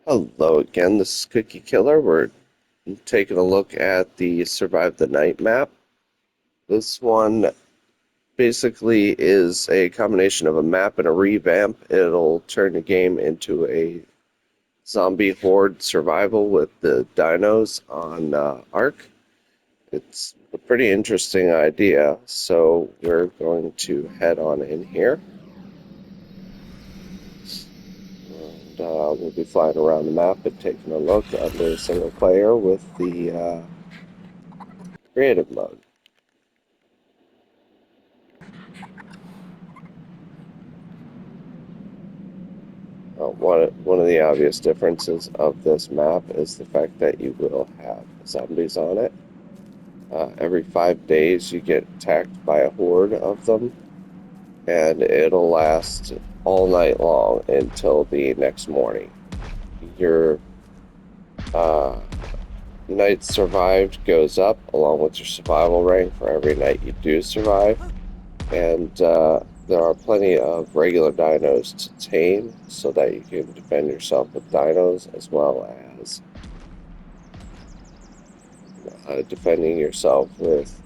Hello again, this is Cookie Killer. We're taking a look at the Survive the Night map. This one basically is a combination of a map and a revamp. It'll turn the game into a zombie horde survival with the dinos on Ark. It's a pretty interesting idea, so we're going to head on in here. And we'll be flying around the map and taking a look under single player with the creative mode. One of the obvious differences of this map is the fact that you will have zombies on it. Every 5 days you get attacked by a horde of them, and it'll last all night long until the next morning. Your uh, night survived goes up along with your survival rank for every night you do survive, and there are plenty of regular dinos to tame so that you can defend yourself with dinos as well as defending yourself with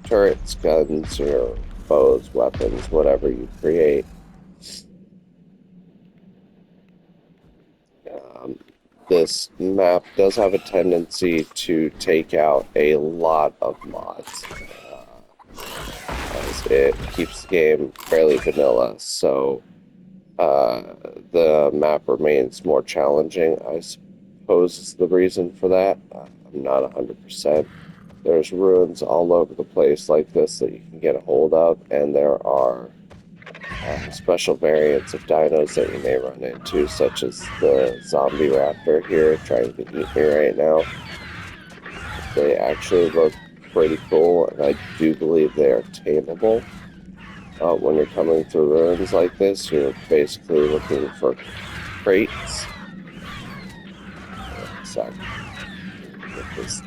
turrets, guns, or bows, weapons, whatever you create. Um, this map does have a tendency to take out a lot of mods, as it keeps the game fairly vanilla. So the map remains more challenging, I suppose is the reason for that. I'm not 100%. There's ruins all over the place like this that you can get a hold of, and there are special variants of dinos that you may run into, such as the zombie raptor here trying to eat me right now. They actually look pretty cool, and I do believe they are tameable. When you're coming through ruins like this, you're basically looking for crates. Sorry, get this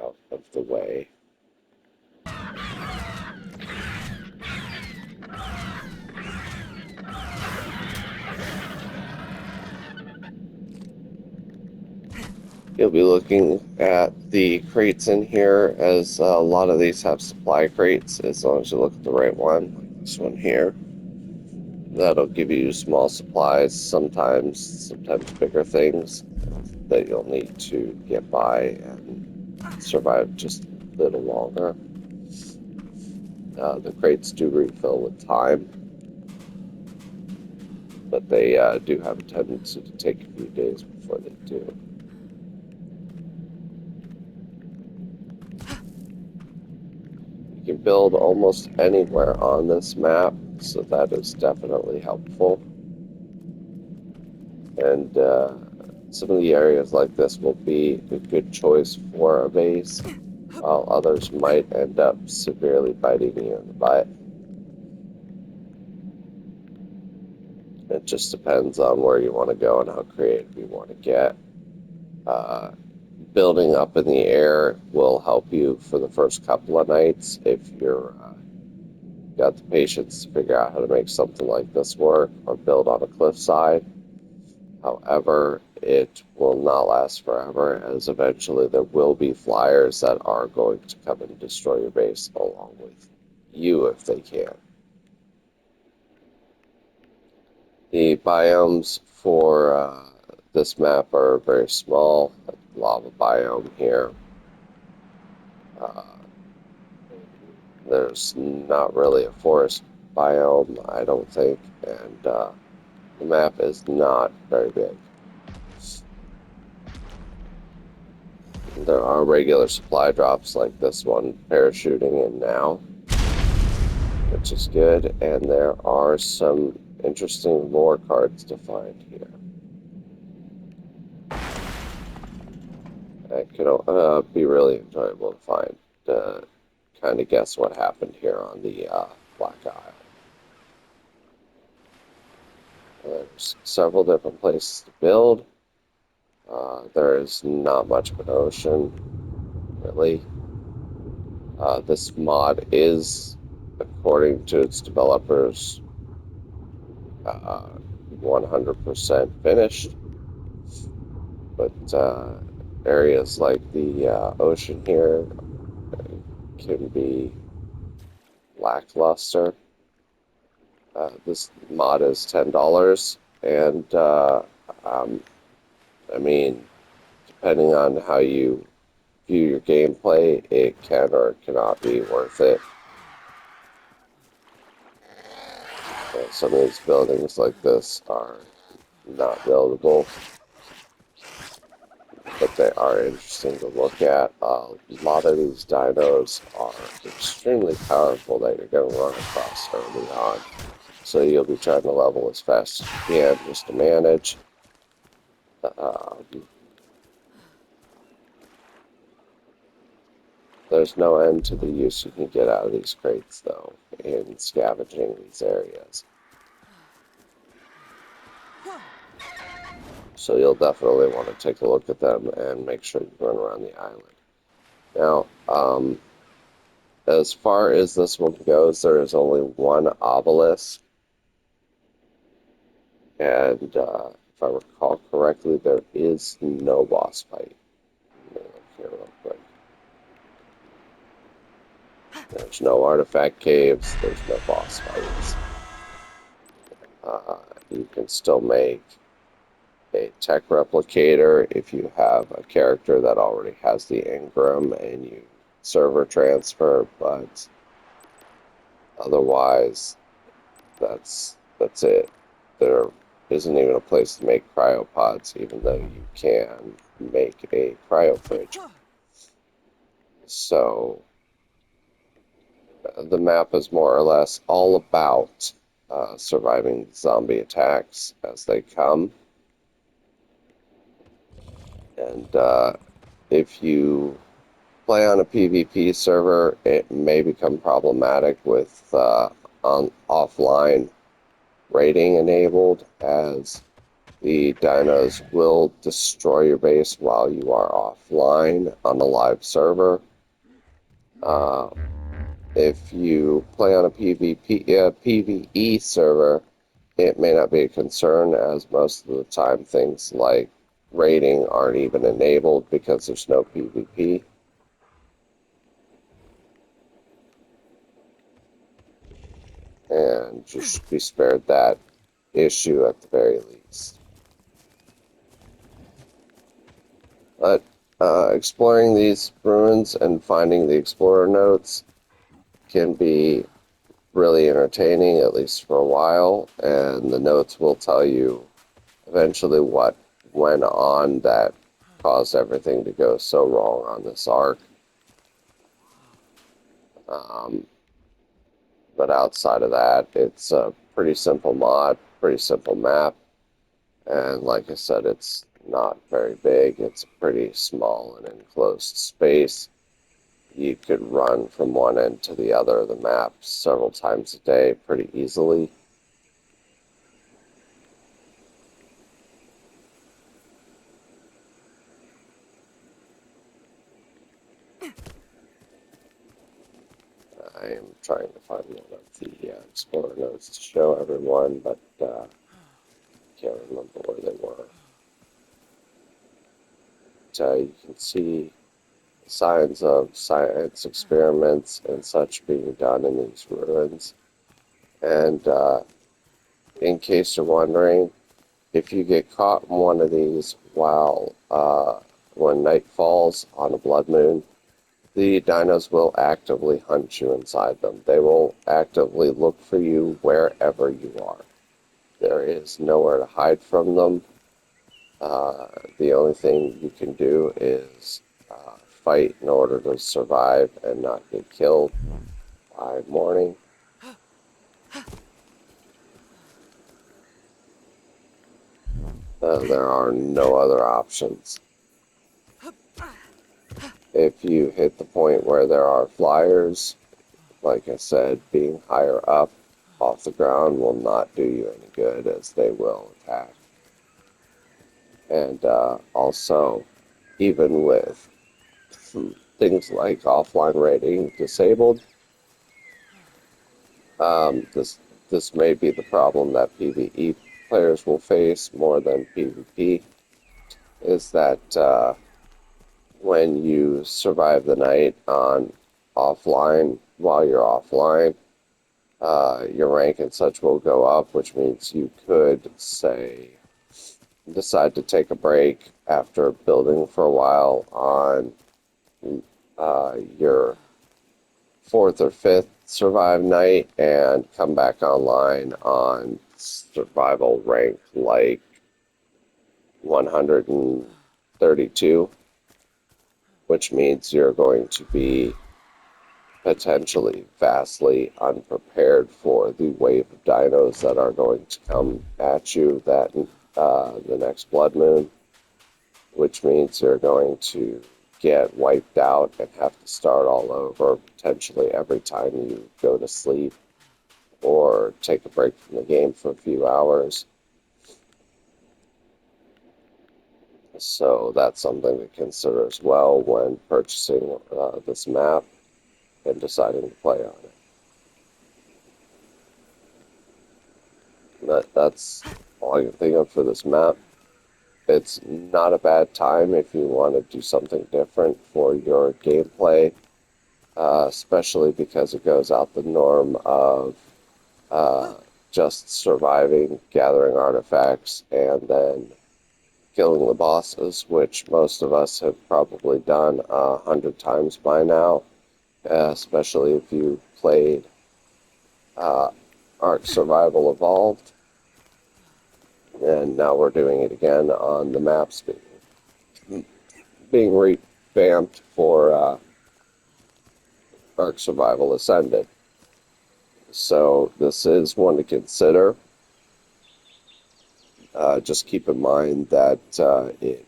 out of the way. You'll be looking at the crates in here, as a lot of these have supply crates, as long as you look at the right one, like this one here. That'll give you small supplies, sometimes bigger things that you'll need to get by and survive just a little longer. The crates do refill with time, but they do have a tendency to take a few days before they do. You can build almost anywhere on this map, so that is definitely helpful. And some of the areas like this will be a good choice for a base, while others might end up severely biting you in the butt. It just depends on where you want to go and how creative you want to get. Uh, Building up in the air will help you for the first couple of nights if you're got the patience to figure out how to make something like this work or build on a cliffside. However, it will not last forever, as eventually there will be flyers that are going to come and destroy your base along with you if they can. The biomes for this map are very small, like lava biome here. Uh, there's not really a forest biome, I don't think, and the map is not very big. There are regular supply drops like this one parachuting in now, which is good, and there are some interesting lore cards to find here. It could be really enjoyable to find, to kind of guess what happened here on the Black Isle. There's several different places to build. There is not much of an ocean, really. This mod is, according to its developers, 100% finished. but areas like the ocean here can be lackluster. This mod is $10, and um, I mean, depending on how you view your gameplay, it can or cannot be worth it. Some of these buildings like this are not buildable, but they are interesting to look at. A lot of these dinos are extremely powerful that you're going to run across early on. So you'll be trying to level as fast as you can just to manage. Um, there's no end to the use you can get out of these crates, though, in scavenging these areas. So you'll definitely want to take a look at them and make sure you run around the island. Now, as far as this one goes, there is only one obelisk, and if I recall correctly, there is no boss fight. Let me look here real quick. There's no artifact caves, there's no boss fights. You can still make a tech replicator if you have a character that already has the engram and you server transfer, but otherwise that's it. There isn't even a place to make cryopods, even though you can make a cryo fridge. So the map is more or less all about surviving zombie attacks as they come. And if you play on a PvP server, it may become problematic with offline raiding enabled, as the dinos will destroy your base while you are offline on a live server. If you play on a PvE server, it may not be a concern, as most of the time things like raiding aren't even enabled because there's no PvP. And you should be spared that issue at the very least. But exploring these ruins and finding the explorer notes can be really entertaining, at least for a while, and the notes will tell you eventually what went on that caused everything to go so wrong on this arc. But outside of that, it's a pretty simple mod, pretty simple map, and like I said, it's not very big. It's a pretty small and enclosed space. You could run from one end to the other of the map several times a day pretty easily. I am trying to find one of the Explorer notes to show everyone, but can't remember where they were. You can see signs of science experiments and such being done in these ruins. And in case you're wondering, if you get caught in one of these while when night falls on a blood moon, the dinos will actively hunt you inside them. They will actively look for you wherever you are. There is nowhere to hide from them. The only thing you can do is fight in order to survive and not get killed by morning. There are no other options. If you hit the point where there are flyers, like I said, being higher up off the ground will not do you any good, as they will attack. And also, even with things like offline rating disabled, this may be the problem that PvE players will face more than PvP. is that when you survive the night on offline, while you're offline, your rank and such will go up, which means you could, say, decide to take a break after building for a while on your fourth or fifth survive night and come back online on survival rank like 132, which means you're going to be potentially vastly unprepared for the wave of dinos that are going to come at you that the next blood moon, which means you're going to get wiped out and have to start all over potentially every time you go to sleep or take a break from the game for a few hours. So that's something to consider as well when purchasing this map and deciding to play on it. That's all I can think of for this map. It's not a bad time if you want to do something different for your gameplay, especially because it goes out the norm of uh, just surviving, gathering artifacts, and then killing the bosses, which most of us have probably done 100 times by now, especially if you played uh, Ark Survival Evolved. And now we're doing it again on the maps being revamped for Ark Survival Ascended. So this is one to consider. Just keep in mind that it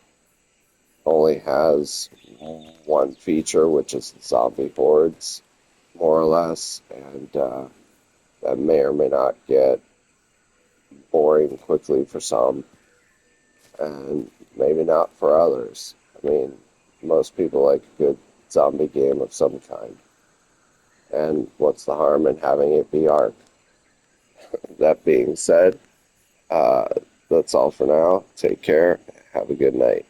only has one feature, which is the zombie hordes, more or less, and that may or may not get boring quickly for some, and maybe not for others. I mean, most people like a good zombie game of some kind. And what's the harm in having it be Ark? That being said, uh, that's all for now. Take care. Have a good night.